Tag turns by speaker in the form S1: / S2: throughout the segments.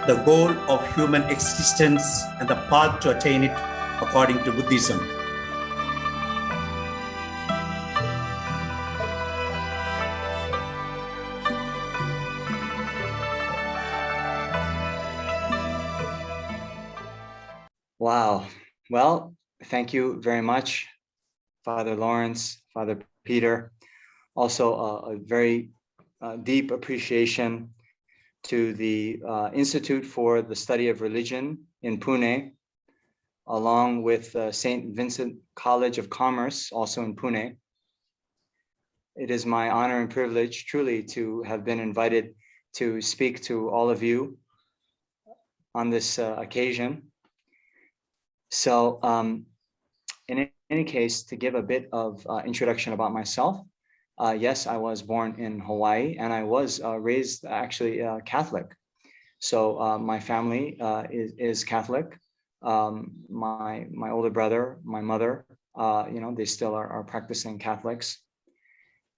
S1: the goal of human existence and the path to attain it according to Buddhism.
S2: Wow. Well, thank you very much, Father Lawrence, Father Peter. Also, a very deep appreciation to the Institute for the Study of Religion in Pune, along with St. Vincent College of Commerce, also in Pune. It is my honor and privilege truly to have been invited to speak to all of you on this occasion. So in any case, to give a bit of introduction about myself, yes, I was born in Hawaii and I was raised actually Catholic. So my family is Catholic. My older brother, my mother, they still are practicing Catholics.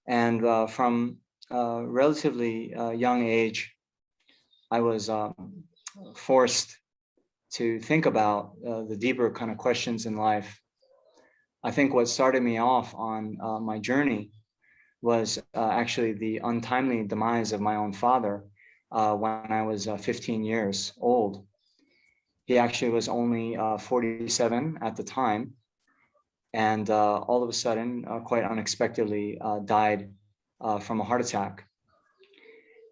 S2: And from a relatively young age, I was forced to think about the deeper kind of questions in life. I think what started me off on my journey was actually the untimely demise of my own father when I was 15 years old. He actually was only 47 at the time, and all of a sudden, quite unexpectedly, died from a heart attack.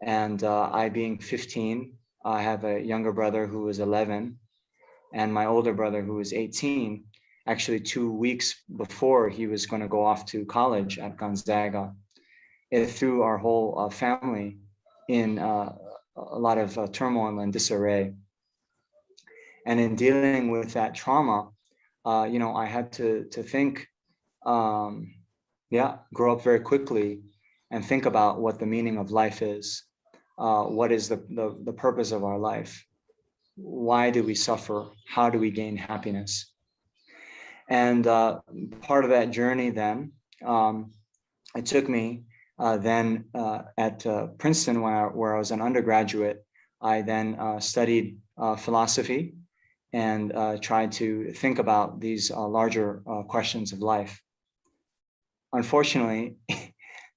S2: And I being 15, I have a younger brother who was 11, and my older brother who was 18, actually 2 weeks before he was going to go off to college at Gonzaga. It threw our whole family in a lot of turmoil and disarray. And in dealing with that trauma, I had to think, grow up very quickly and think about what the meaning of life is. What is the purpose of our life? Why do we suffer? How do we gain happiness? And part of that journey then, it took me then at Princeton, where I was an undergraduate. I then studied philosophy and tried to think about these larger questions of life. Unfortunately,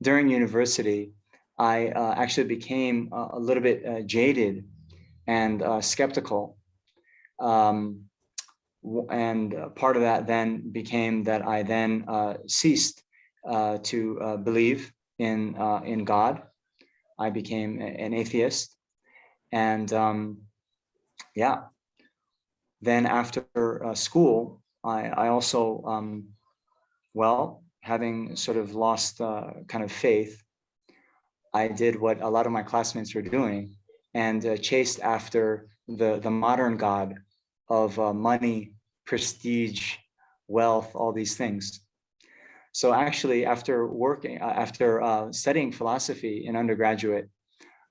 S2: during university, I actually became a little bit jaded and skeptical. And part of that then became that I then ceased to believe in God. I became an atheist. And then after school, I also, having sort of lost kind of faith, I did what a lot of my classmates were doing and chased after the modern God of money, prestige, wealth, all these things. So actually, after studying philosophy in undergraduate,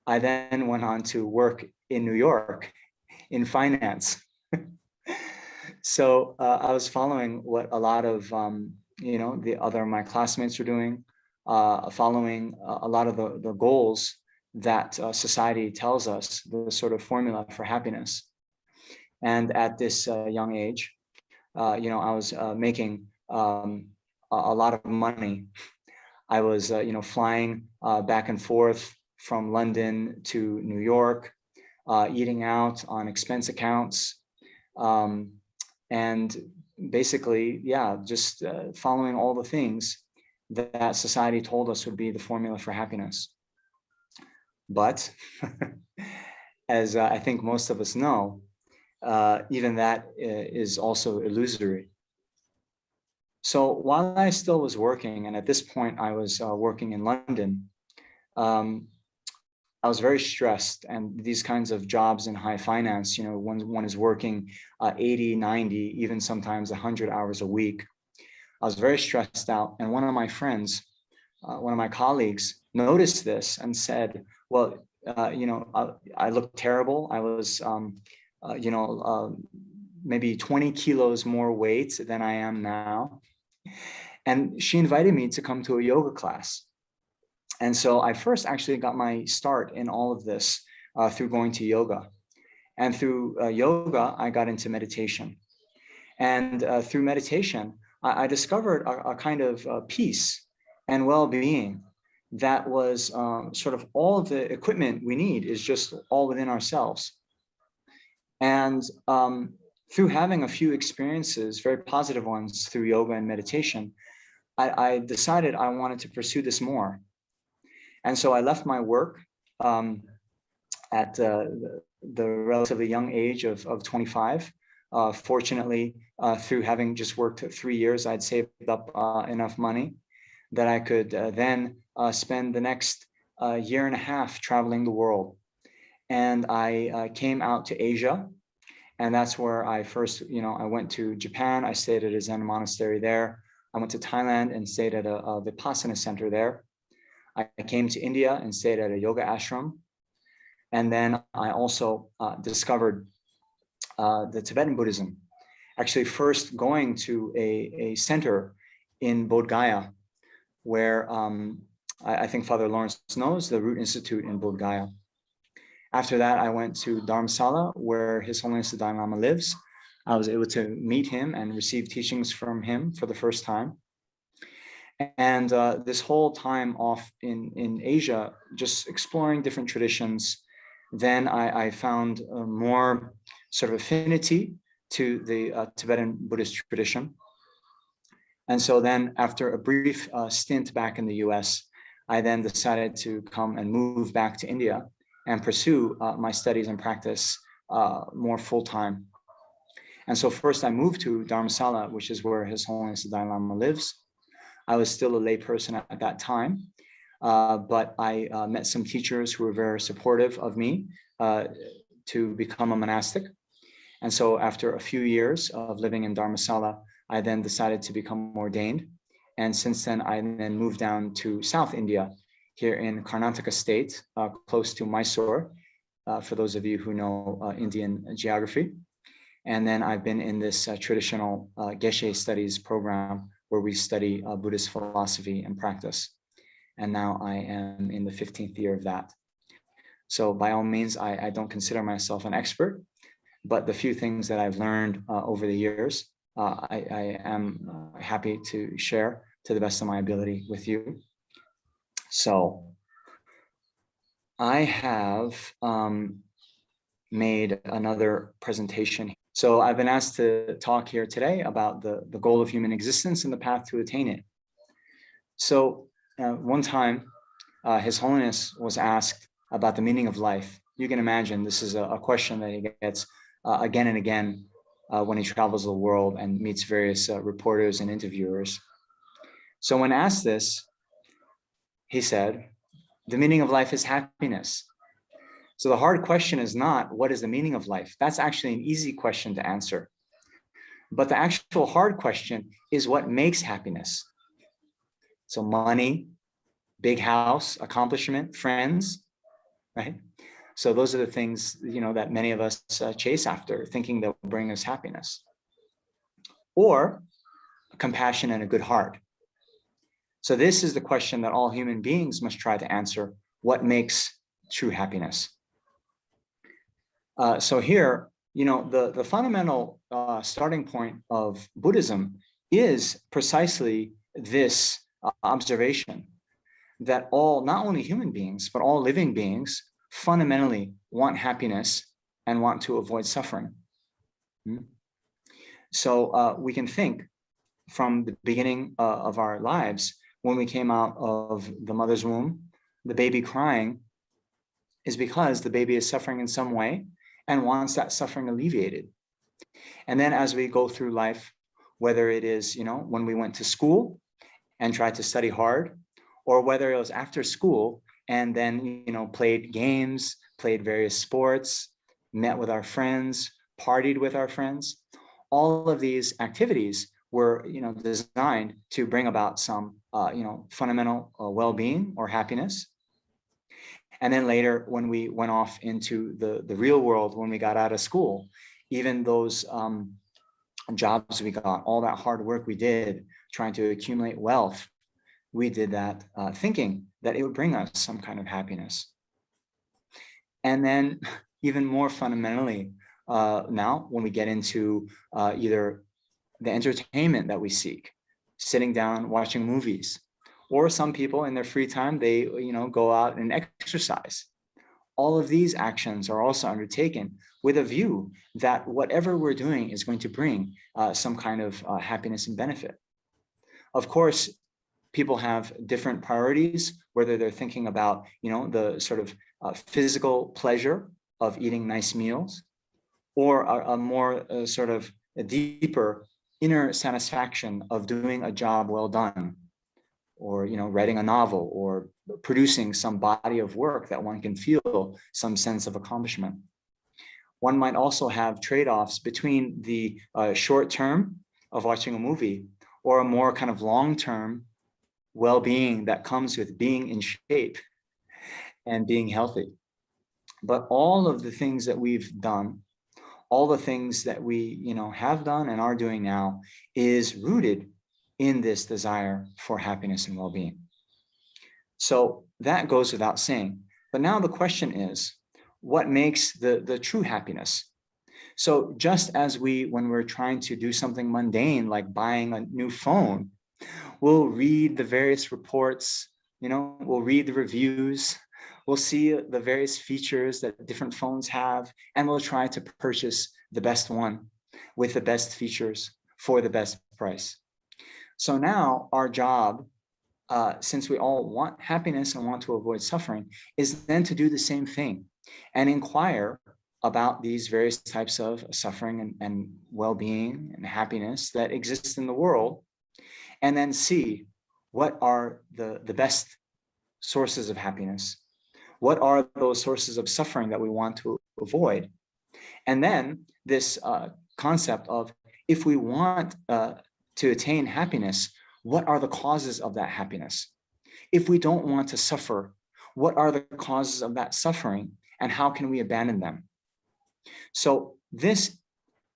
S2: I then went on to work in New York in finance. So I was following what a lot of my classmates were doing, following a lot of the goals that society tells us, the sort of formula for happiness. And at this young age, I was making a lot of money. I was, flying back and forth from London to New York, eating out on expense accounts, and basically, just following all the things that society told us would be the formula for happiness. But as I think most of us know, even that is also illusory. So while I still was working, and at this point I was working in London, I was very stressed, and these kinds of jobs in high finance, one is working 80, 90, even sometimes 100 hours a week. I was very stressed out. And one of my friends, one of my colleagues noticed this and said, well, I looked terrible. I was, maybe 20 kilos more weight than I am now. And she invited me to come to a yoga class. And so I first actually got my start in all of this through going to yoga. And through yoga, I got into meditation. And through meditation, I discovered a kind of peace and well-being that was sort of all of the equipment we need is just all within ourselves. And through having a few experiences, very positive ones through yoga and meditation, I decided I wanted to pursue this more. And so I left my work at the relatively young age of 25. Fortunately, through having just worked 3 years, I'd saved up enough money that I could then spend the next year and a half traveling the world. And I came out to Asia, and that's where I first, I went to Japan. I stayed at a Zen monastery there. I went to Thailand and stayed at a Vipassana center there. I came to India and stayed at a yoga ashram. And then I also discovered the Tibetan Buddhism, actually first going to a center in Bodh Gaya, where I think Father Lawrence knows, the Root Institute in Bodh Gaya. After that, I went to Dharamsala, where His Holiness the Dalai Lama lives. I was able to meet him and receive teachings from him for the first time. And this whole time off in Asia, just exploring different traditions, then I found more sort of affinity to the Tibetan Buddhist tradition. And so then after a brief stint back in the US, I then decided to come and move back to India and pursue my studies and practice more full-time. And so first I moved to Dharamsala, which is where His Holiness the Dalai Lama lives. I was still a lay person at that time, but I met some teachers who were very supportive of me to become a monastic. And so after a few years of living in Dharamsala, I then decided to become ordained. And since then, I then moved down to South India, here in Karnataka state, close to Mysore, for those of you who know Indian geography. And then I've been in this traditional Geshe studies program where we study Buddhist philosophy and practice. And now I am in the 15th year of that. So by all means, I don't consider myself an expert, but the few things that I've learned over the years, I am happy to share to the best of my ability with you. So I have made another presentation. So I've been asked to talk here today about the goal of human existence and the path to attain it. So one time, His Holiness was asked about the meaning of life. You can imagine this is a question that he gets again and again when he travels the world and meets various reporters and interviewers. So when asked this, he said, the meaning of life is happiness. So the hard question is not, what is the meaning of life? That's actually an easy question to answer. But the actual hard question is, what makes happiness? So money, big house, accomplishment, friends, right? So those are the things, that many of us chase after, thinking they'll bring us happiness. Or compassion and a good heart. So this is the question that all human beings must try to answer. What makes true happiness? So here, the fundamental starting point of Buddhism is precisely this observation that not only human beings, but all living beings fundamentally want happiness and want to avoid suffering. So we can think from the beginning of our lives, when we came out of the mother's womb, the baby crying is because the baby is suffering in some way and wants that suffering alleviated. And then as we go through life, whether it is, when we went to school and tried to study hard, or whether it was after school and then, played games, played various sports, met with our friends, partied with our friends, all of these activities were, designed to bring about some, fundamental well-being or happiness. And then later, when we went off into the real world, when we got out of school, even those jobs we got, all that hard work we did trying to accumulate wealth, we did that thinking that it would bring us some kind of happiness. And then even more fundamentally now when we get into either the entertainment that we seek, sitting down, watching movies, or some people in their free time, they go out and exercise. All of these actions are also undertaken with a view that whatever we're doing is going to bring some kind of happiness and benefit. Of course, people have different priorities, whether they're thinking about, the sort of physical pleasure of eating nice meals, or a more sort of a deeper inner satisfaction of doing a job well done, or writing a novel, or producing some body of work that one can feel some sense of accomplishment. One might also have trade-offs between the short term of watching a movie or a more kind of long-term well-being that comes with being in shape and being healthy. But all of the things that we've done, all the things that we have done and are doing now, is rooted in this desire for happiness and well-being. So that goes without saying. But now the question is, what makes the true happiness? So just as when we're trying to do something mundane, like buying a new phone, we'll read the various reports, we'll read the reviews, we'll see the various features that different phones have, and we'll try to purchase the best one with the best features for the best price. So now our job, since we all want happiness and want to avoid suffering, is then to do the same thing and inquire about these various types of suffering and well-being and happiness that exist in the world, and then see what are the best sources of happiness, what are those sources of suffering that we want to avoid. And then this concept of, if we want to attain happiness, what are the causes of that happiness? If we don't want to suffer, what are the causes of that suffering, and how can we abandon them? So this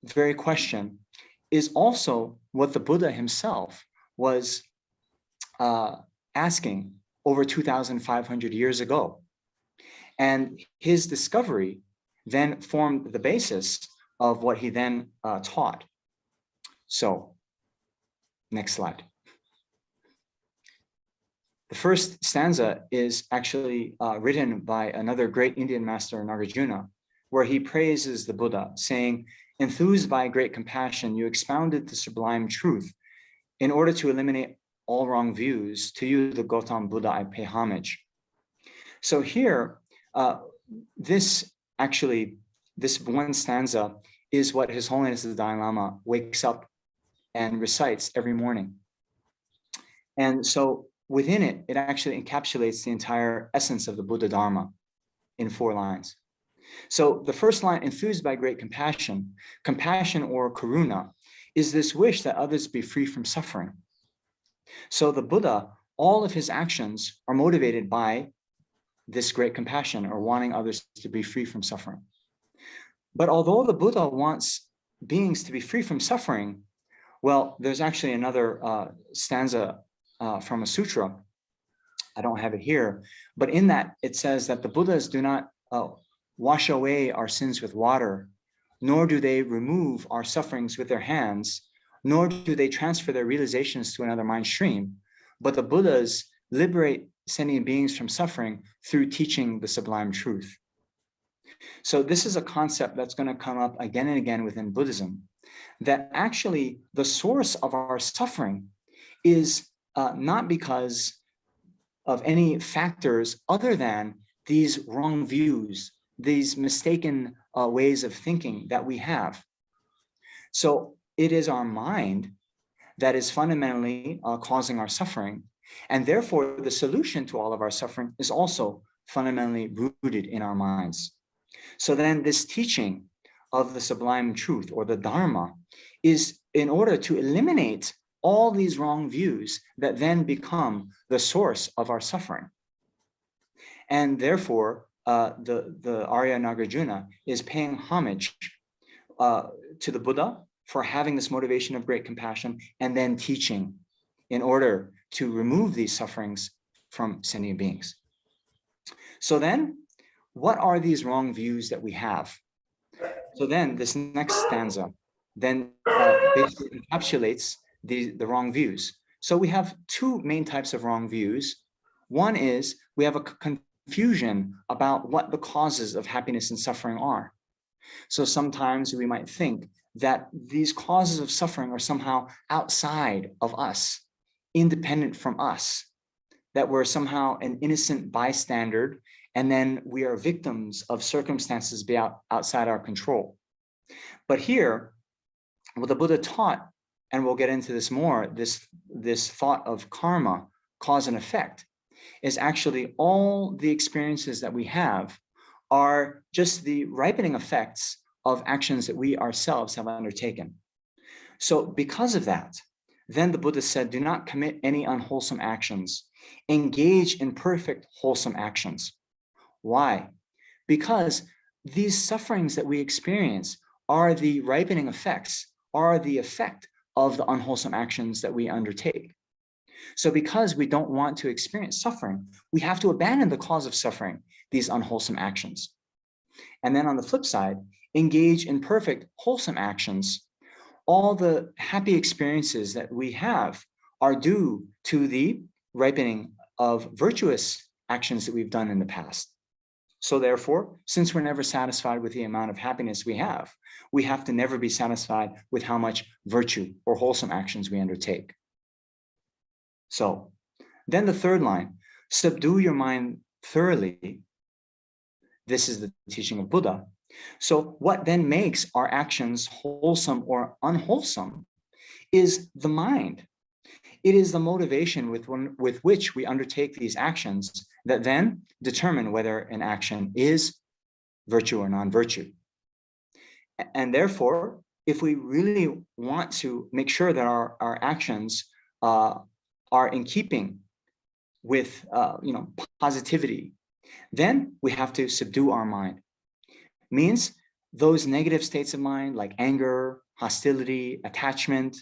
S2: very question is also what the Buddha himself was asking over 2,500 years ago. And his discovery then formed the basis of what he then taught. So, next slide. The first stanza is actually written by another great Indian master, Nagarjuna, where he praises the Buddha, saying, "Enthused by great compassion, you expounded the sublime truth. In order to eliminate all wrong views, to you, the Gautam Buddha, I pay homage." So here, this one stanza is what His Holiness the Dalai Lama wakes up and recites every morning. And so within it, it actually encapsulates the entire essence of the Buddha Dharma in 4 lines. So the first line, enthused by great compassion, compassion or karuna, is this wish that others be free from suffering. So the Buddha, all of his actions are motivated by this great compassion, or wanting others to be free from suffering. But although the Buddha wants beings to be free from suffering, well, there's actually another stanza from a sutra. I don't have it here, but in that it says that the Buddhas do not wash away our sins with water, nor do they remove our sufferings with their hands, nor do they transfer their realizations to another mind stream, but the Buddhas liberate sentient beings from suffering through teaching the sublime truth. So this is a concept that's going to come up again and again within Buddhism, that actually the source of our suffering is not because of any factors other than these wrong views, these mistaken ways of thinking that we have. So it is our mind that is fundamentally causing our suffering. And therefore, the solution to all of our suffering is also fundamentally rooted in our minds. So then this teaching of the sublime truth, or the Dharma, is in order to eliminate all these wrong views that then become the source of our suffering. And therefore, the Arya Nagarjuna is paying homage to the Buddha for having this motivation of great compassion, and then teaching in order to remove these sufferings from sentient beings. So then what are these wrong views that we have? So then this next stanza then basically encapsulates the wrong views. So we have two main types of wrong views. One is we have a confusion about what the causes of happiness and suffering are. So sometimes we might think that these causes of suffering are somehow outside of us, independent from us, that we're somehow an innocent bystander, and then we are victims of circumstances outside our control. But here, what the Buddha taught, and we'll get into this more, this thought of karma, cause and effect, is actually all the experiences that we have are just the ripening effects of actions that we ourselves have undertaken. So because of that, then the Buddha said, do not commit any unwholesome actions. Engage in perfect wholesome actions. Why? Because these sufferings that we experience are the ripening effects, are the effect of the unwholesome actions that we undertake. So because we don't want to experience suffering, we have to abandon the cause of suffering, these unwholesome actions. And then on the flip side, engage in perfect wholesome actions. All the happy experiences that we have are due to the ripening of virtuous actions that we've done in the past. So therefore, since we're never satisfied with the amount of happiness we have to never be satisfied with how much virtue or wholesome actions we undertake. So then the third line, subdue your mind thoroughly. This is the teaching of Buddha. So what then makes our actions wholesome or unwholesome is the mind. It is the motivation with which we undertake these actions that then determine whether an action is virtue or non-virtue. And therefore, if we really want to make sure that our actions are in keeping with positivity, then we have to subdue our mind. Means those negative states of mind like anger, hostility, attachment,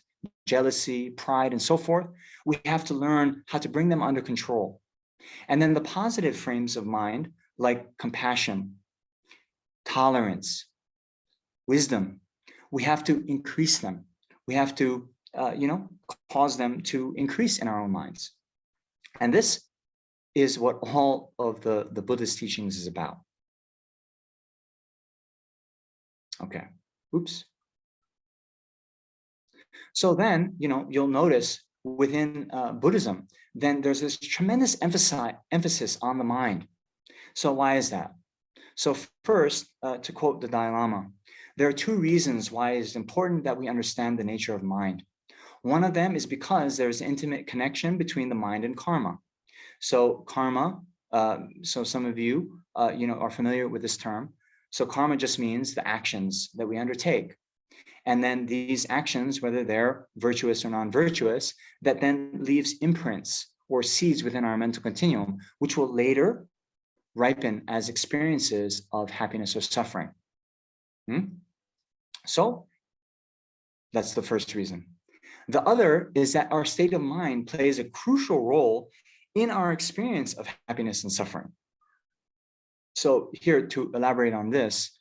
S2: jealousy, pride, and so forth, we have to learn how to bring them under control. And then the positive frames of mind like compassion, tolerance, wisdom, we have to increase them. We have to, cause them to increase in our own minds. And this is what all of the Buddhist teachings is about. Okay, oops. So then, you'll notice within Buddhism, then there's this tremendous emphasis on the mind. So why is that? So first, to quote the Dalai Lama, there are two reasons why it's important that we understand the nature of mind. One of them is because there's an intimate connection between the mind and karma. So karma, so some of you, are familiar with this term. So karma just means the actions that we undertake. And then these actions, whether they're virtuous or non-virtuous, that then leaves imprints or seeds within our mental continuum, which will later ripen as experiences of happiness or suffering. So that's the first reason. The other is that our state of mind plays a crucial role in our experience of happiness and suffering. So here to elaborate on this,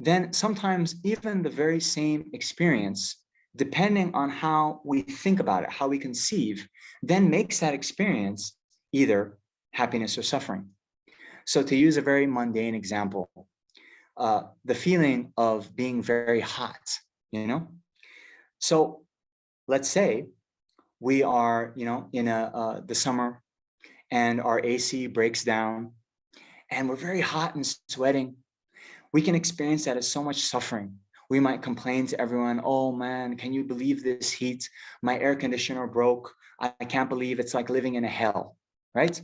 S2: then sometimes even the very same experience, depending on how we think about it, how we conceive, then makes that experience either happiness or suffering. So to use a very mundane example, the feeling of being very hot, So let's say we are, in the summer and our AC breaks down and we're very hot and sweating. We can experience that as so much suffering. We might complain to everyone, oh man, can you believe this heat? My air conditioner broke. I can't believe it's like living in a hell, right?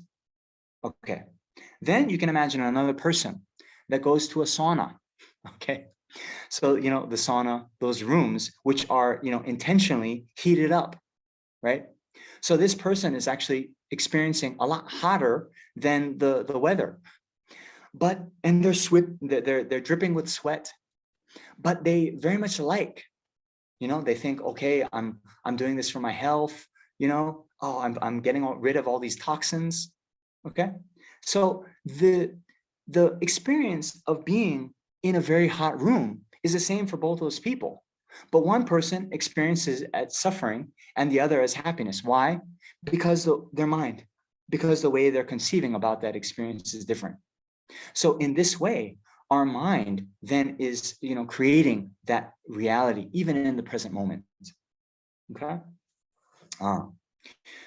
S2: Okay. Then you can imagine another person that goes to a sauna, okay? So, the sauna, those rooms, which are, intentionally heated up, right? So this person is actually experiencing a lot hotter than the weather. And they're dripping with sweat, but they very much like, they think, okay, I'm doing this for my health, I'm getting rid of all these toxins. Okay. So the experience of being in a very hot room is the same for both those people. But one person experiences as suffering and the other as happiness. Why? Because their mind, because the way they're conceiving about that experience is different. So in this way, our mind then is, creating that reality, even in the present moment. Okay.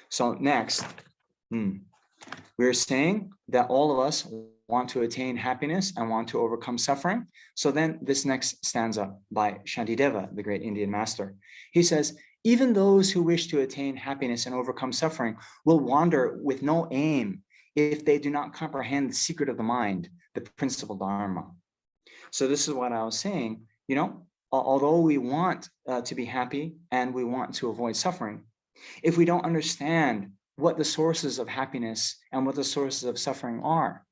S2: So next, we're saying that all of us want to attain happiness and want to overcome suffering. So then this next stanza by Shantideva, the great Indian master, he says, even those who wish to attain happiness and overcome suffering will wander with no aim if they do not comprehend the secret of the mind, the principal dharma. So this is what I was saying, although we want to be happy and we want to avoid suffering, if we don't understand what the sources of happiness and what the sources of suffering are,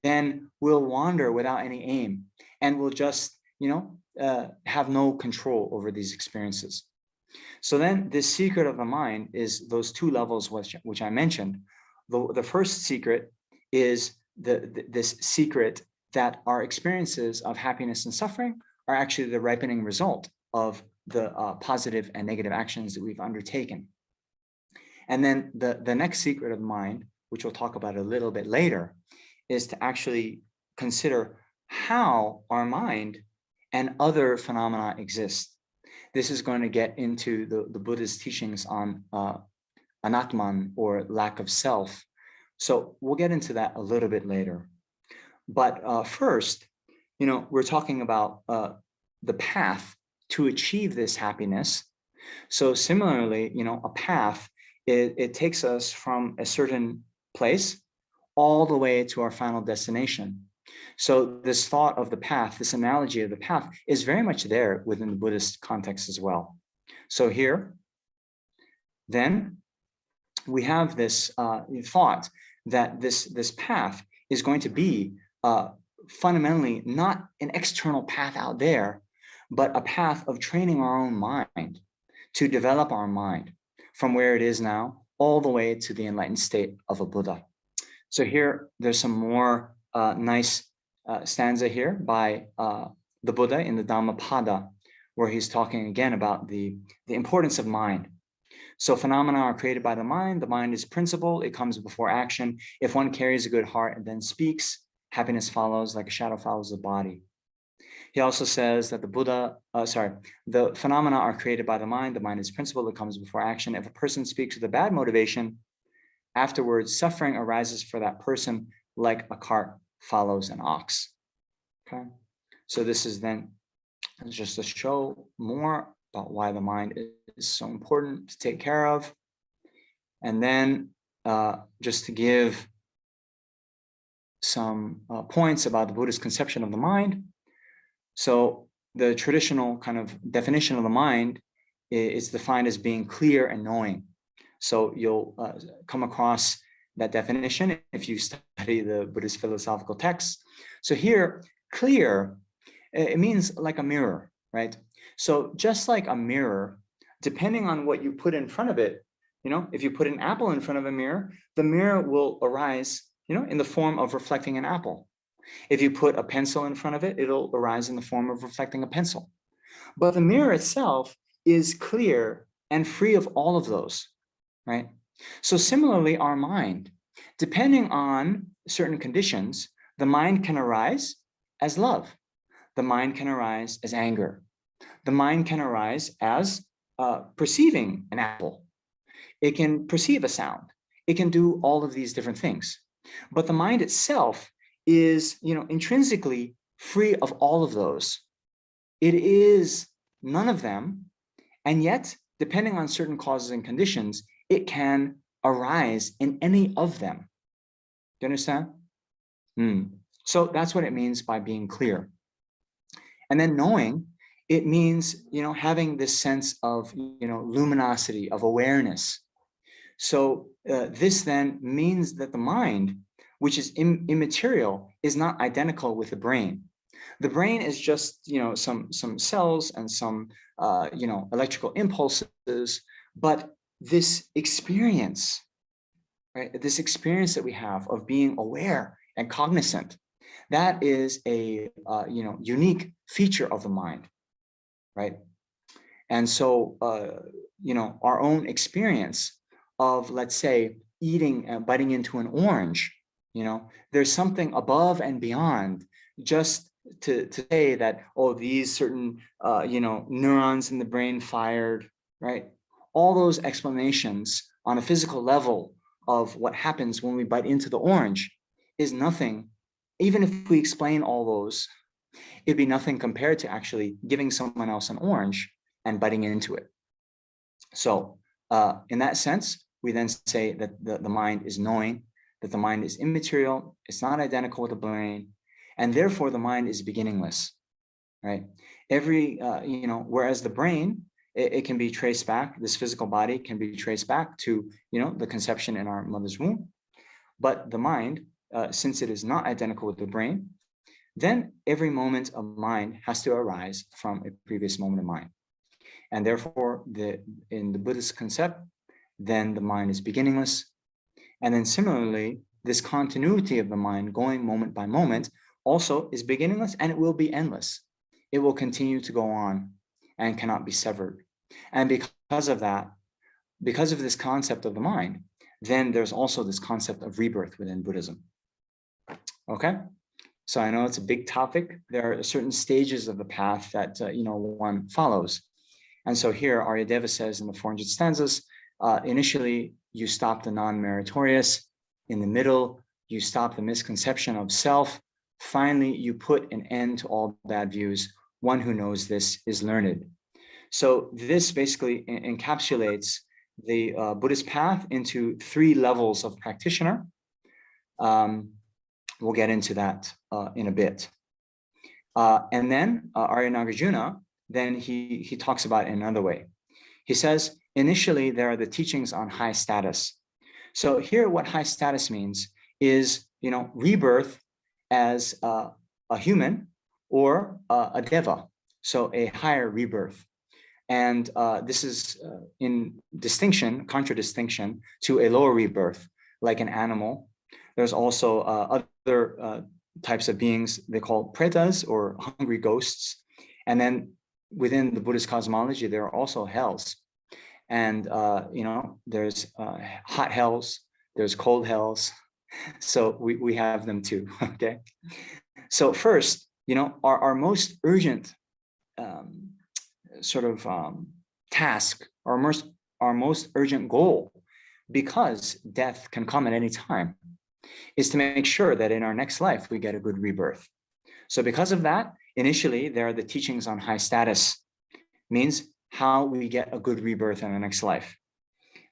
S2: then we'll wander without any aim and we'll just, have no control over these experiences. So then the secret of the mind is those two levels which I mentioned. The first secret is this secret that our experiences of happiness and suffering are actually the ripening result of the positive and negative actions that we've undertaken. And then the next secret of mind, which we'll talk about a little bit later, is to actually consider how our mind and other phenomena exist. This is going to get into the Buddha's teachings on anatman, or lack of self. So we'll get into that a little bit later. But first, we're talking about the path to achieve this happiness. So similarly, a path, it takes us from a certain place all the way to our final destination. So this thought of the path, this analogy of the path, is very much there within the Buddhist context as well. So here, then, we have this thought that this path is going to be fundamentally not an external path out there, but a path of training our own mind to develop our mind from where it is now all the way to the enlightened state of a Buddha. So here, there's some more nice stanza here by the Buddha in the Dhammapada, where he's talking again about the importance of mind. So phenomena are created by the mind is principle, it comes before action. If one carries a good heart and then speaks, happiness follows like a shadow follows the body. He also says that the phenomena are created by the mind is principle, it comes before action. If a person speaks with a bad motivation, afterwards suffering arises for that person like a cart follows an ox. Okay, so this is then just to show more about why the mind is so important to take care of. And then just to give some points about the Buddhist conception of the mind. So the traditional kind of definition of the mind is defined as being clear and knowing. So you'll come across that definition if you study the Buddhist philosophical texts. So here, clear, it means like a mirror, right? So just like a mirror, depending on what you put in front of it, if you put an apple in front of a mirror, the mirror will arise, in the form of reflecting an apple. If you put a pencil in front of it, it'll arise in the form of reflecting a pencil. But the mirror itself is clear and free of all of those, right? So similarly, our mind, depending on certain conditions, the mind can arise as love. The mind can arise as anger. The mind can arise as perceiving an apple. It can perceive a sound. It can do all of these different things. But the mind itself is, intrinsically free of all of those. It is none of them. And yet, depending on certain causes and conditions, it can arise in any of them. Do you understand? So that's what it means by being clear. And then knowing, it means, having this sense of, luminosity, of awareness. So this then means that the mind, which is immaterial, is not identical with the brain. The brain is just, some cells and some, electrical impulses, but this experience right? This experience that we have of being aware and cognizant, that is a unique feature of the mind, right? And so our own experience of, let's say, biting into an orange, there's something above and beyond just to say that, oh, these certain neurons in the brain fired, right? All those explanations on a physical level of what happens when we bite into the orange is nothing. Even if we explain all those, it'd be nothing compared to actually giving someone else an orange and biting into it. So in that sense, we then say that the mind is knowing, that the mind is immaterial, it's not identical with the brain, and therefore the mind is beginningless, right? Whereas the brain, it can be traced back, this physical body can be traced back to, the conception in our mother's womb. But the mind, since it is not identical with the brain, then every moment of mind has to arise from a previous moment of mind. And therefore, in the Buddhist concept, then the mind is beginningless. And then similarly, this continuity of the mind going moment by moment also is beginningless, and it will be endless. It will continue to go on and cannot be severed. And because of that, because of this concept of the mind, then there's also this concept of rebirth within Buddhism. Okay? So I know it's a big topic. There are certain stages of the path that one follows. And so here Aryadeva says in the 400 stanzas, initially you stop the non-meritorious. In the middle, you stop the misconception of self. Finally, you put an end to all bad views. One who knows this is learned. So this basically encapsulates the Buddhist path into 3 levels of practitioner. We'll get into that in a bit. And then Arya Nagarjuna, then he talks about it in another way. He says, initially, there are the teachings on high status. So here, what high status means is, rebirth as a human or a deva, so a higher rebirth. And this is in contradistinction to a lower rebirth, like an animal. There's also other types of beings they call pretas, or hungry ghosts. And then within the Buddhist cosmology, there are also hells. And, there's hot hells, there's cold hells. So we have them too, okay? So first, our most urgent task, our most urgent goal, because death can come at any time, is to make sure that in our next life, we get a good rebirth. So because of that, initially, there are the teachings on high status, means how we get a good rebirth in the next life.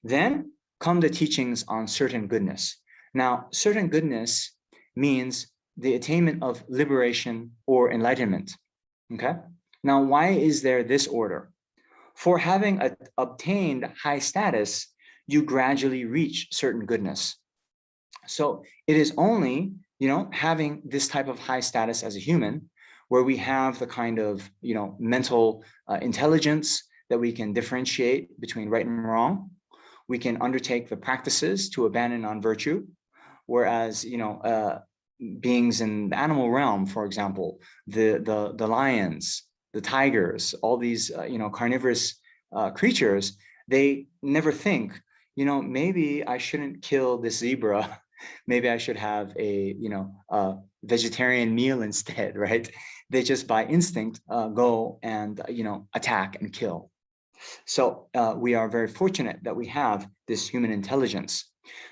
S2: Then come the teachings on certain goodness. Now, certain goodness means the attainment of liberation or enlightenment, okay? Now, why is there this order? For having obtained high status, you gradually reach certain goodness. So it is only, having this type of high status as a human, where we have the kind of, mental intelligence that we can differentiate between right and wrong. We can undertake the practices to abandon non-virtue, whereas, beings in the animal realm, for example, the lions, the tigers, all these, carnivorous creatures, they never think, maybe I shouldn't kill this zebra. Maybe I should have a vegetarian meal instead, right? They just by instinct go and attack and kill. So we are very fortunate that we have this human intelligence.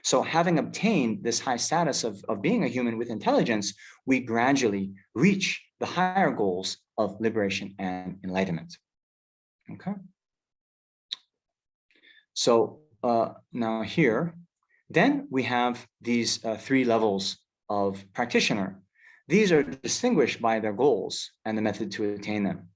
S2: So having obtained this high status of being a human with intelligence, we gradually reach the higher goals of liberation and enlightenment. Okay. So now here, then we have these 3 levels of practitioner. These are distinguished by their goals and the method to attain them.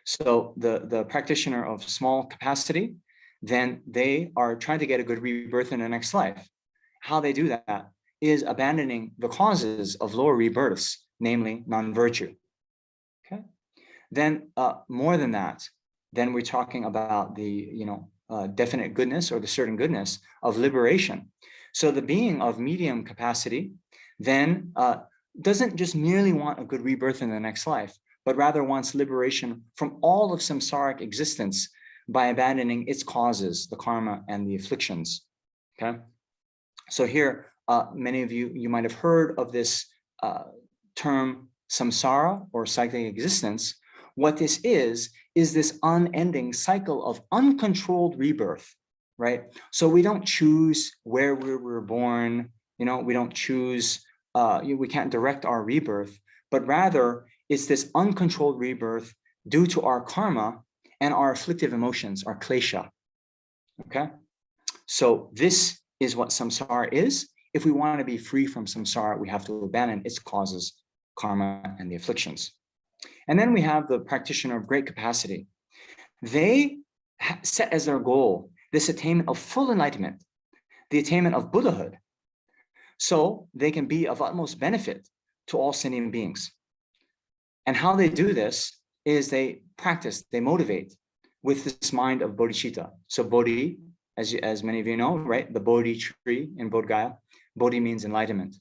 S2: So the practitioner of small capacity, then they are trying to get a good rebirth in the next life. How they do that is abandoning the causes of lower rebirths, namely non-virtue. Okay. Then more than that, then we're talking about the definite goodness or the certain goodness of liberation. So the being of medium capacity then doesn't just merely want a good rebirth in the next life, but rather wants liberation from all of samsaric existence by abandoning its causes, the karma and the afflictions. Okay, so here, many of you might have heard of this term samsara or cyclic existence. What this is this unending cycle of uncontrolled rebirth, right? So we don't choose where we were born, we don't choose, we can't direct our rebirth, but rather it's this uncontrolled rebirth due to our karma and our afflictive emotions, our klesha, okay? So this is what samsara is. If we want to be free from samsara, we have to abandon its causes, karma, and the afflictions. And then we have the practitioner of great capacity. They set as their goal this attainment of full enlightenment, the attainment of Buddhahood, so they can be of utmost benefit to all sentient beings. And how they do this is they practice, they motivate with this mind of bodhicitta. So bodhi, as many of you know, right? The bodhi tree in Bodh Gaya. Bodhi means enlightenment.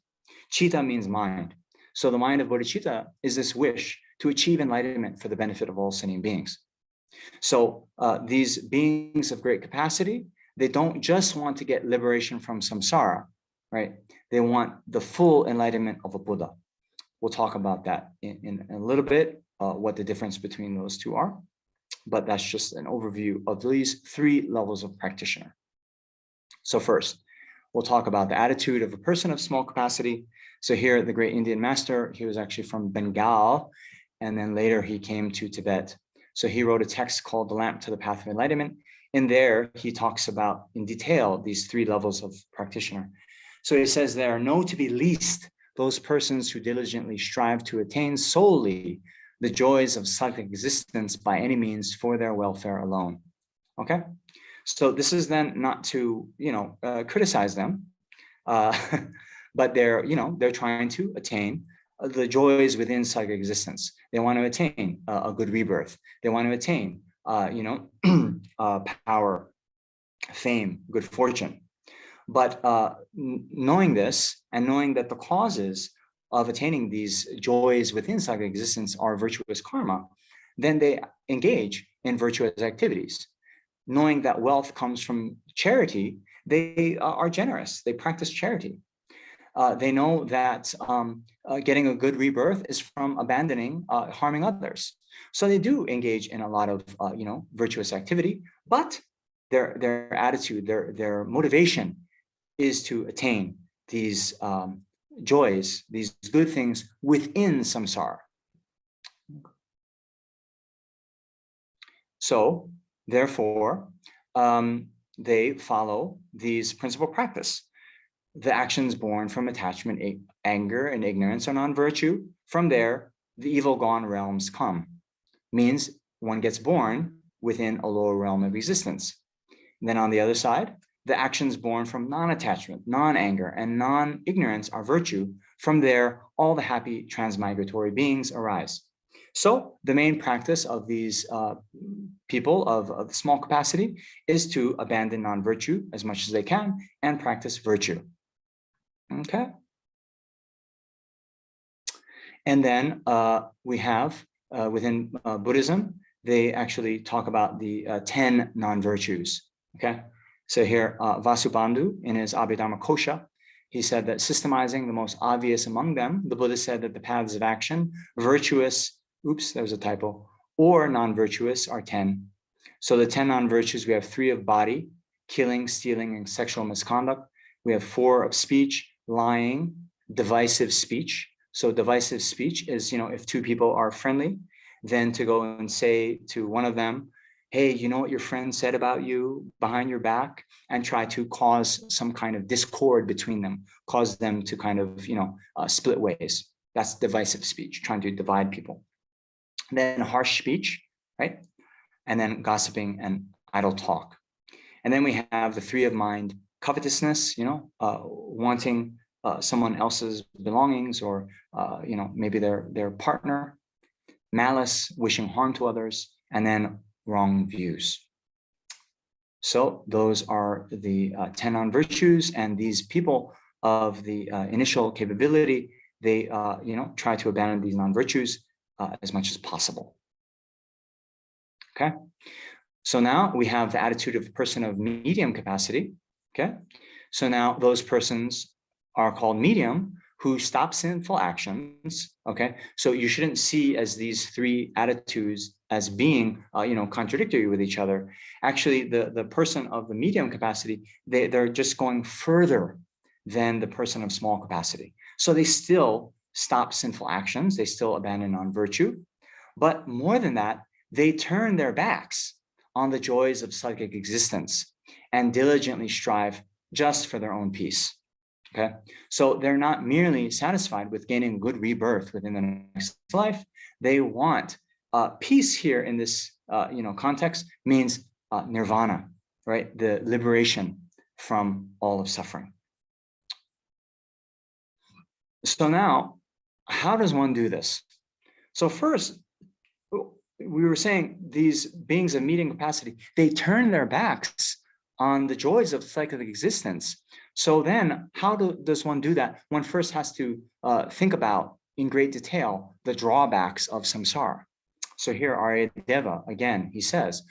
S2: Chitta means mind. So the mind of bodhicitta is this wish to achieve enlightenment for the benefit of all sentient beings. So these beings of great capacity, they don't just want to get liberation from samsara, right? They want the full enlightenment of a Buddha. We'll talk about that in a little bit, what the difference between those two are. But that's just an overview of these three levels of practitioner. So first, we'll talk about the attitude of a person of small capacity. So here, the great Indian master, he was actually from Bengal, and then later he came to Tibet. So he wrote a text called The Lamp to the Path of Enlightenment. In there, he talks about in detail these three levels of practitioner. So he says there, know to be least those persons who diligently strive to attain solely the joys of cyclic existence by any means for their welfare alone. Okay, so this is then not to criticize them, but they're trying to attain the joys within cyclic existence. They want to attain a good rebirth. They want to attain power, fame, good fortune. But knowing this and knowing that the causes of attaining these joys within cyclic existence are virtuous karma, then they engage in virtuous activities. Knowing that wealth comes from charity, they are generous. They practice charity. They know that getting a good rebirth is from abandoning harming others. So they do engage in a lot of virtuous activity, but their attitude, their motivation is to attain these joys, these good things within samsara. So therefore, they follow these principal practice. The actions born from attachment, anger, and ignorance are non-virtue. From there, the evil gone realms come. Means one gets born within a lower realm of existence. And then on the other side, the actions born from non-attachment, non-anger, and non-ignorance are virtue. From there, all the happy transmigratory beings arise. So the main practice of these people of small capacity is to abandon non-virtue as much as they can and practice virtue. Okay. And then we have within Buddhism, they actually talk about the 10 non-virtues. Okay. So here, Vasubandhu in his Abhidharma Kosha, he said that systemizing the most obvious among them, the Buddha said that the paths of action, virtuous, oops, there was a typo, or non-virtuous are 10. So the 10 non-virtues, we have 3 of body, killing, stealing, and sexual misconduct. We have 4 of speech, lying, divisive speech. So divisive speech is, if 2 people are friendly, then to go and say to one of them, hey, you know what your friend said about you behind your back, and try to cause some kind of discord between them, cause them to kind of, split ways. That's divisive speech, trying to divide people. Then harsh speech, right? And then gossiping and idle talk. And then we have the 3 of mind, covetousness, wanting someone else's belongings or, maybe their partner, malice, wishing harm to others, and then wrong views. So those are the 10 non-virtues, and these people of the initial capability, they try to abandon these non-virtues as much as possible. Okay, so now we have the attitude of a person of medium capacity. Okay, so now those persons are called medium, who stop sinful actions. Okay, so you shouldn't see as these three attitudes as being contradictory with each other. Actually, the person of the medium capacity, they're just going further than the person of small capacity. So they still stop sinful actions, they still abandon non-virtue, but more than that, they turn their backs on the joys of psychic existence and diligently strive just for their own peace. Okay, so they're not merely satisfied with gaining good rebirth within the next life. They want peace here in this context means nirvana, right? The liberation from all of suffering. So now, how does one do this? So first, we were saying these beings of medium capacity, they turn their backs on the joys of psychic existence. So then how does one do that? One first has to think about in great detail the drawbacks of samsara. So here Aryadeva, again, he says,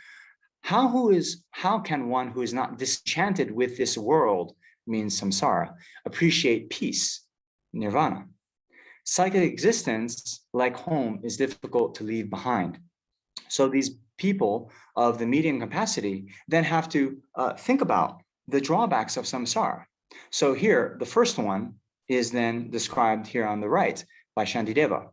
S2: how can one who is not disenchanted with this world, means samsara, appreciate peace, nirvana? Psychic existence, like home, is difficult to leave behind. So these people of the medium capacity then have to think about the drawbacks of samsara. So here, the first one is then described here on the right by Shantideva.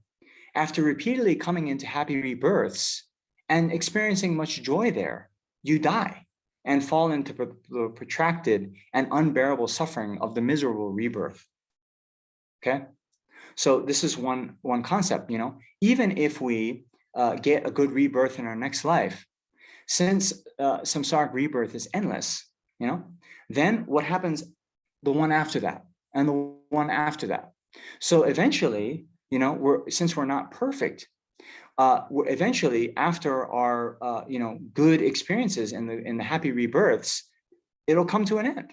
S2: After repeatedly coming into happy rebirths and experiencing much joy there, you die and fall into the protracted and unbearable suffering of the miserable rebirth. Okay, so this is one concept. Even if we get a good rebirth in our next life, since samsaric rebirth is endless, then what happens the one after that and the one after that? So eventually, since we're not perfect, eventually after our good experiences in the happy rebirths, it'll come to an end,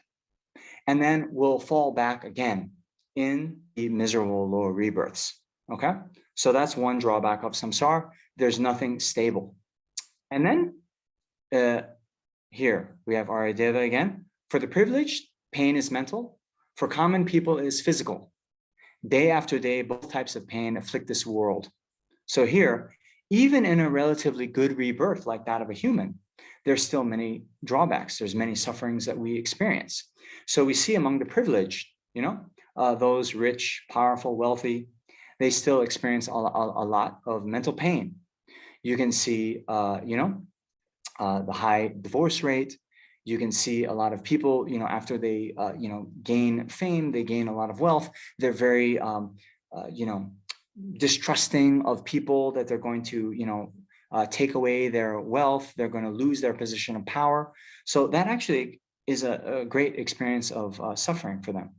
S2: and then we'll fall back again in the miserable lower rebirths. Okay, so that's one drawback of samsara. There's nothing stable. And then here we have Aryadeva again. For the privileged, pain is mental. For common people, it is physical. Day after day, both types of pain afflict this world. So here, even in a relatively good rebirth like that of a human, there's still many drawbacks. There's many sufferings that we experience. So we see among the privileged, those rich, powerful, wealthy, they still experience a lot of mental pain. You can see, the high divorce rate. You can see a lot of people, after they, gain fame, they gain a lot of wealth. They're very, distrusting of people, that they're going to, take away their wealth. They're going to lose their position of power. So that actually is a great experience of suffering for them.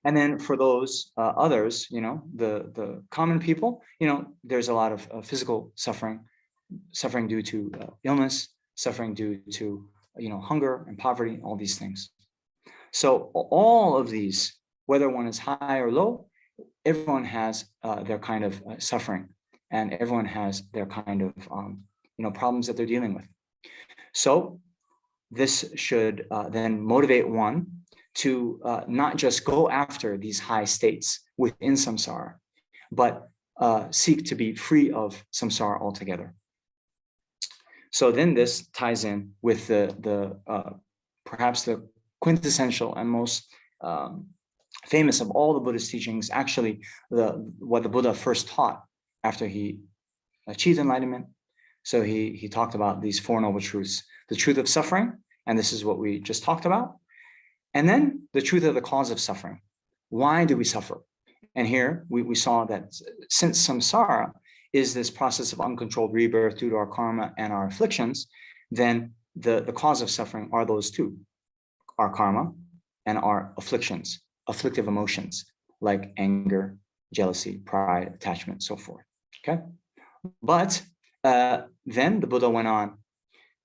S2: And then for those others, the common people, there's a lot of physical suffering due to illness, suffering due to hunger and poverty, all these things. So all of these, whether one is high or low, everyone has their kind of suffering, and everyone has their kind of problems that they're dealing with. So this should then motivate one to not just go after these high states within samsara, but seek to be free of samsara altogether. So then this ties in with the perhaps the quintessential and most famous of all the Buddhist teachings, actually what the Buddha first taught after he achieved enlightenment. So he talked about these Four Noble Truths: the truth of suffering, and this is what we just talked about. And then the truth of the cause of suffering. Why do we suffer? And here we saw that since samsara is this process of uncontrolled rebirth due to our karma and our afflictions, then the cause of suffering are those two: our karma and our afflictions, afflictive emotions like anger, jealousy, pride, attachment, so forth. Okay. But then the Buddha went on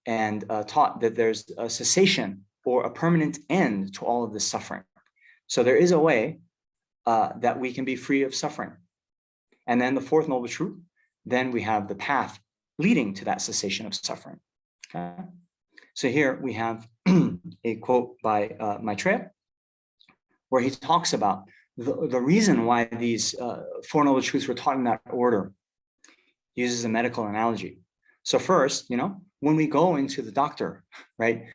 S2: and taught that there's a cessation or a permanent end to all of this suffering. So there is a way that we can be free of suffering. And then the fourth noble truth, then we have the path leading to that cessation of suffering. Okay. So here we have a quote by Maitreya, where he talks about the reason why these four noble truths were taught in that order. He uses a medical analogy. So first, when we go into the doctor, right,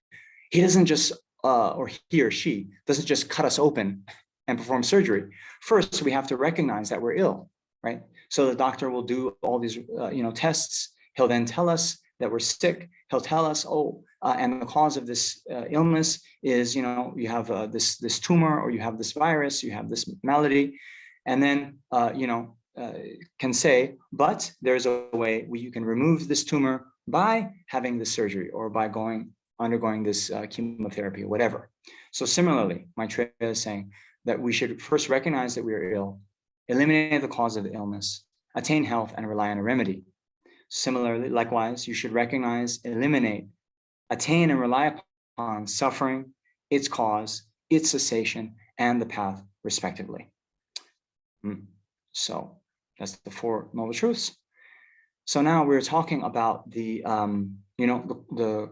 S2: he doesn't just, or he or she doesn't just cut us open and perform surgery. First, we have to recognize that we're ill, right? So the doctor will do all these, tests. He'll then tell us that we're sick. He'll tell us, and the cause of this illness is, you have this tumor, or you have this virus, you have this malady, and then, can say, but there's a way where you can remove this tumor by having this surgery or by undergoing this chemotherapy or whatever. So similarly, Maitreya is saying that we should first recognize that we are ill, eliminate the cause of the illness, attain health, and rely on a remedy. Similarly, likewise, you should recognize, eliminate, attain, and rely upon suffering, its cause, its cessation, and the path, respectively. So that's the four noble truths. So now we're talking about the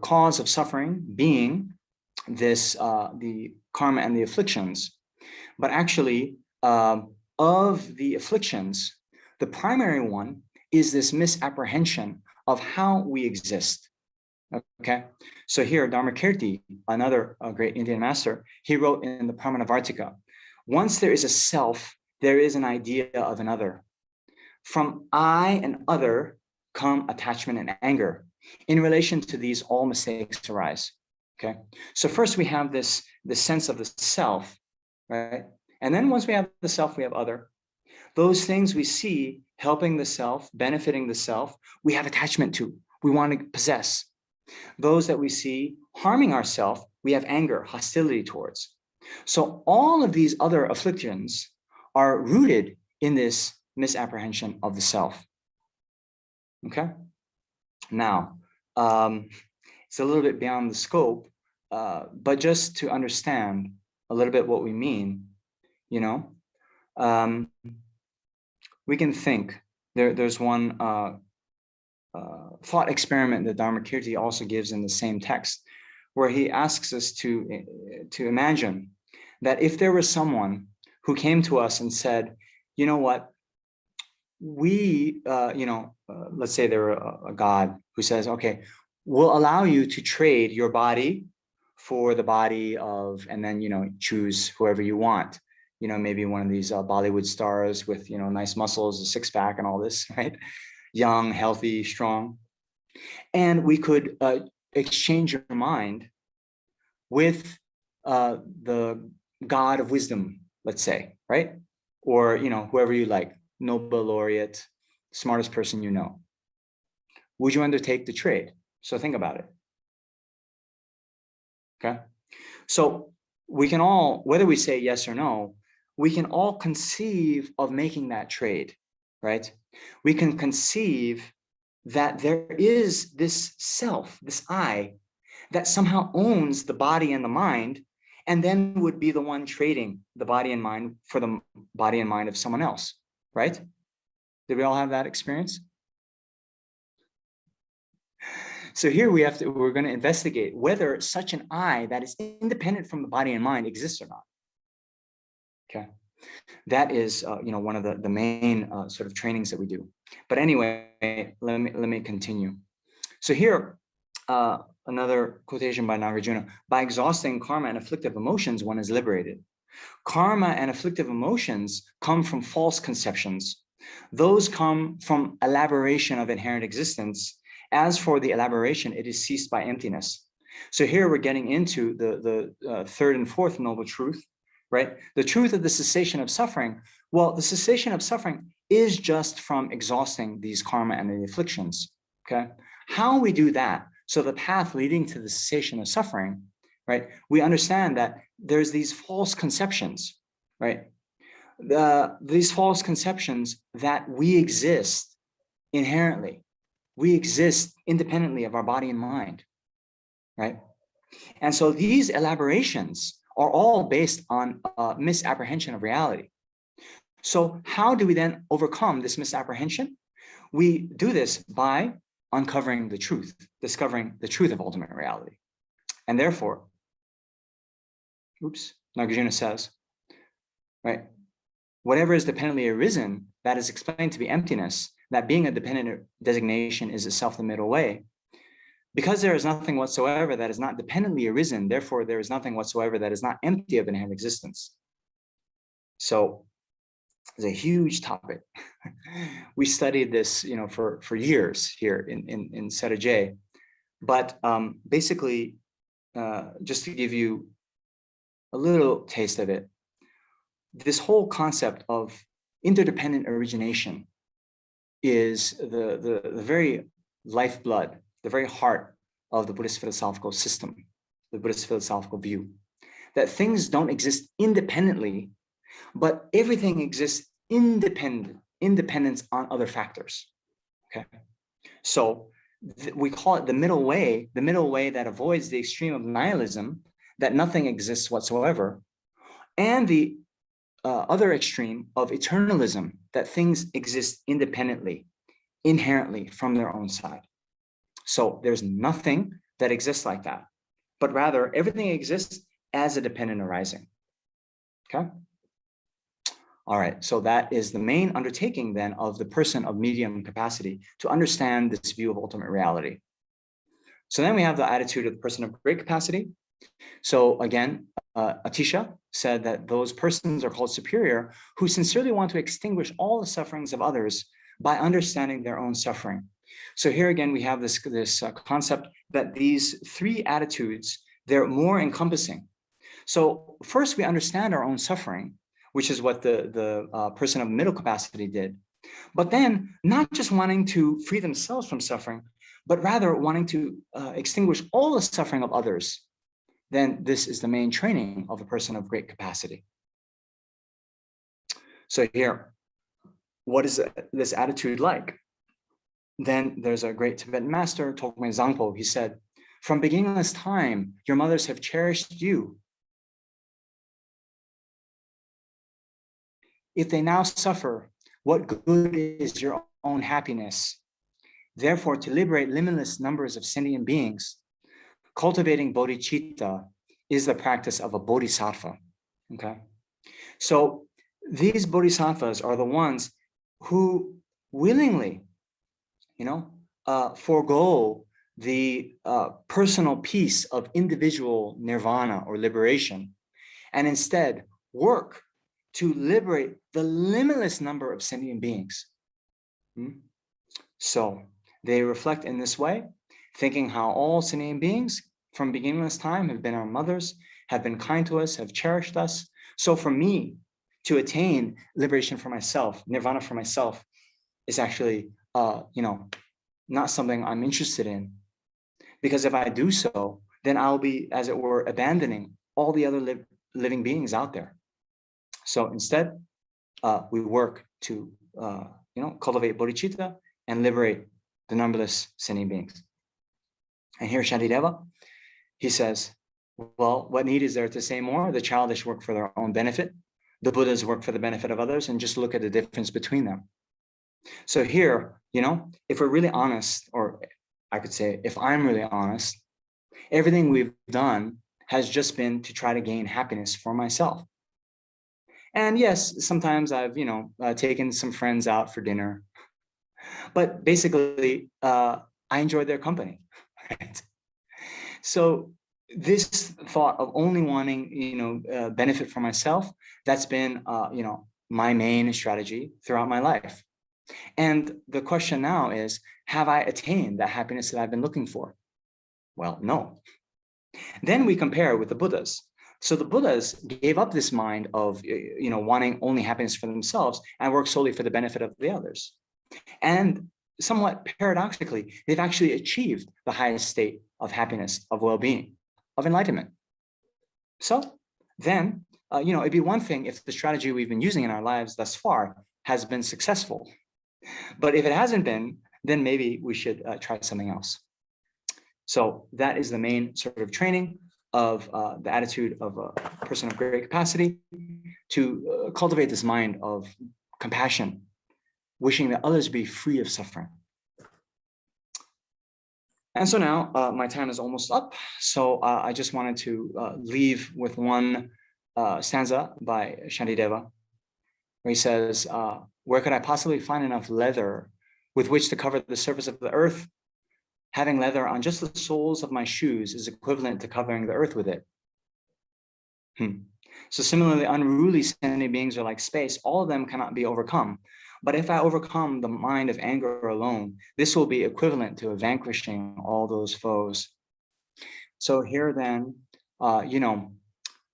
S2: cause of suffering being this the karma and the afflictions, but actually of the afflictions, the primary one is this misapprehension of how we exist. Okay, so here Dharmakirti, another great Indian master, he wrote in the Pramanavartika, once there is a self, there is an idea of another. From I and other come attachment and anger. In relation to these, all mistakes arise. Okay, so first we have this sense of the self, right? And then once we have the self, we have other. Those things we see helping the self, benefiting the self, we have attachment to, we want to possess. Those that we see harming ourself, we have anger, hostility towards. So all of these other afflictions are rooted in this misapprehension of the self. Okay. Now, it's a little bit beyond the scope, but just to understand a little bit what we mean, we can think. There's one thought experiment that Dharmakirti also gives in the same text, where he asks us to imagine that if there was someone who came to us and said, you know what, we, let's say there were a God who says, okay, we'll allow you to trade your body for the body of, and then, choose whoever you want, maybe one of these Bollywood stars with, nice muscles, a six pack and all this, right? Young, healthy, strong. And we could exchange your mind with the God of wisdom, let's say, right? Or, whoever you like, Nobel laureate, smartest person you know. Would you undertake the trade? So think about it. Okay. So we can all, whether we say yes or no, we can all conceive of making that trade, right? We can conceive that there is this self, this I, that somehow owns the body and the mind, and then would be the one trading the body and mind for the body and mind of someone else, right? Did we all have that experience? So here we're going to investigate whether such an I that is independent from the body and mind exists or not. Okay, that is one of the main sort of trainings that we do. But anyway, let me continue. So here, another quotation by Nagarjuna: by exhausting karma and afflictive emotions, one is liberated. Karma and afflictive emotions come from false conceptions. Those come from elaboration of inherent existence. As for the elaboration, it is ceased by emptiness. So here we're getting into the third and fourth noble truth, right? The truth of the cessation of suffering. Well, the cessation of suffering is just from exhausting these karma and the afflictions, okay? How we do that, so the path leading to the cessation of suffering, right? We understand that there's these false conceptions, right? These false conceptions that we exist inherently. We exist independently of our body and mind. right? And so these elaborations are all based on misapprehension of reality. So how do we then overcome this misapprehension? We do this by uncovering the truth, discovering the truth of ultimate reality. And therefore, Nagarjuna says, right, whatever is dependently arisen, that is explained to be emptiness, that being a dependent designation is itself the middle way. Because there is nothing whatsoever that is not dependently arisen, therefore there is nothing whatsoever that is not empty of inherent existence. So it's a huge topic. We studied this, for years here in Seta J. But basically, just to give you a little taste of it, this whole concept of interdependent origination is the very lifeblood, the very heart of the Buddhist philosophical system, the Buddhist philosophical view, that things don't exist independently, but everything exists independence on other factors. Okay, so we call it the middle way that avoids the extreme of nihilism, that nothing exists whatsoever, and the other extreme of eternalism, that things exist independently, inherently from their own side. So there's nothing that exists like that, but rather everything exists as a dependent arising. Okay. All right, so that is the main undertaking then of the person of medium capacity, to understand this view of ultimate reality. So then we have the attitude of the person of great capacity. So again, Atisha said that those persons are called superior, who sincerely want to extinguish all the sufferings of others by understanding their own suffering. So here again, we have this concept that these three attitudes, they're more encompassing. So first we understand our own suffering, which is what the person of middle capacity did. But then not just wanting to free themselves from suffering, but rather wanting to extinguish all the suffering of others. Then this is the main training of a person of great capacity. So here, what is this attitude like? Then there's a great Tibetan master, Tokme Zangpo. He said, from beginningless time, your mothers have cherished you. If they now suffer, what good is your own happiness? Therefore, to liberate limitless numbers of sentient beings, cultivating bodhicitta is the practice of a bodhisattva. Okay, so these bodhisattvas are the ones who willingly, forego the personal peace of individual nirvana or liberation, and instead work to liberate the limitless number of sentient beings. So they reflect in this way, thinking how all sentient beings from beginningless time have been our mothers, have been kind to us, have cherished us. So for me to attain liberation for myself, nirvana for myself, is actually, not something I'm interested in. Because if I do so, then I'll be, as it were, abandoning all the other living beings out there. So instead, we work to, cultivate bodhicitta and liberate the numberless sentient beings. And here Shantideva, he says, well, what need is there to say more? The childish work for their own benefit. The Buddhas work for the benefit of others, and just look at the difference between them. So here, if we're really honest, or I could say, if I'm really honest, everything we've done has just been to try to gain happiness for myself. And yes, sometimes I've, taken some friends out for dinner, but basically, I enjoyed their company. Right? So this thought of only wanting, benefit for myself, that's been, my main strategy throughout my life. And the question now is, have I attained that happiness that I've been looking for? Well, no. Then we compare with the Buddhas. So the Buddhas gave up this mind of, wanting only happiness for themselves and work solely for the benefit of the others. And somewhat paradoxically, they've actually achieved the highest state of happiness, of well-being, of enlightenment. So then, it'd be one thing if the strategy we've been using in our lives thus far has been successful. But if it hasn't been, then maybe we should try something else. So that is the main sort of training of the attitude of a person of great capacity, to cultivate this mind of compassion, wishing that others be free of suffering. And so now my time is almost up. So I just wanted to leave with one stanza by Shantideva, where he says, where could I possibly find enough leather with which to cover the surface of the earth? Having leather on just the soles of my shoes is equivalent to covering the earth with it. So similarly, unruly sentient beings are like space. All of them cannot be overcome. But if I overcome the mind of anger alone, this will be equivalent to vanquishing all those foes. So here then,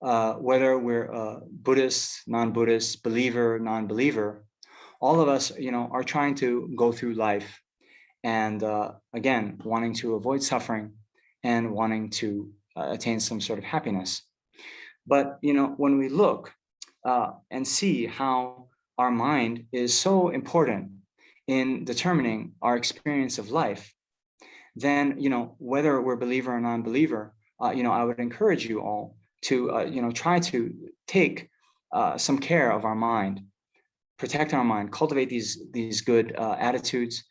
S2: whether we're Buddhist, non-Buddhist, believer, non-believer, all of us, are trying to go through life. And again, wanting to avoid suffering and wanting to attain some sort of happiness. But, when we look and see how our mind is so important in determining our experience of life, then, whether we're believer or non-believer, I would encourage you all to, try to take some care of our mind, protect our mind, cultivate these good attitudes,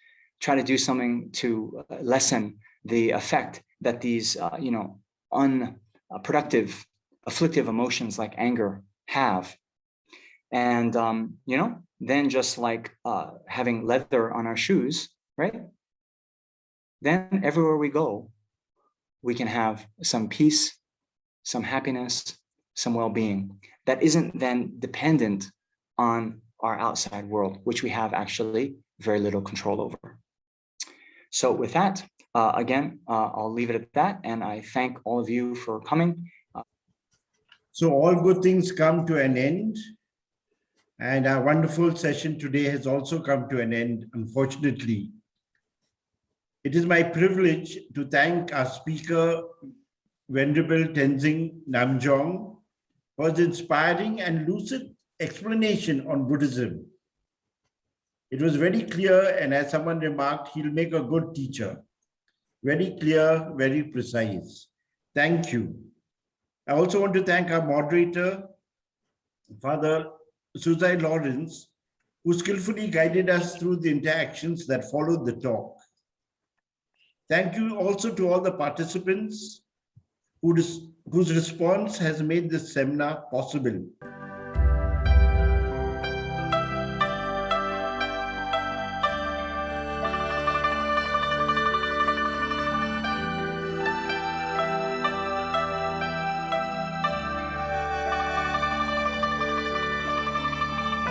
S2: try to do something to lessen the effect that these, unproductive, afflictive emotions like anger have. And, then just like having leather on our shoes, right? Then everywhere we go, we can have some peace, some happiness, some well-being that isn't then dependent on our outside world, which we have actually very little control over. So with that, again, I'll leave it at that. And I thank all of you for coming.
S3: So all good things come to an end. And our wonderful session today has also come to an end, unfortunately. It is my privilege to thank our speaker, Venerable Tenzin Namgyal, for his inspiring and lucid explanation on Buddhism. It was very clear, and as someone remarked, he'll make a good teacher. Very clear, very precise. Thank you. I also want to thank our moderator, Father Suzai Lawrence, who skillfully guided us through the interactions that followed the talk. Thank you also to all the participants whose response has made this seminar possible.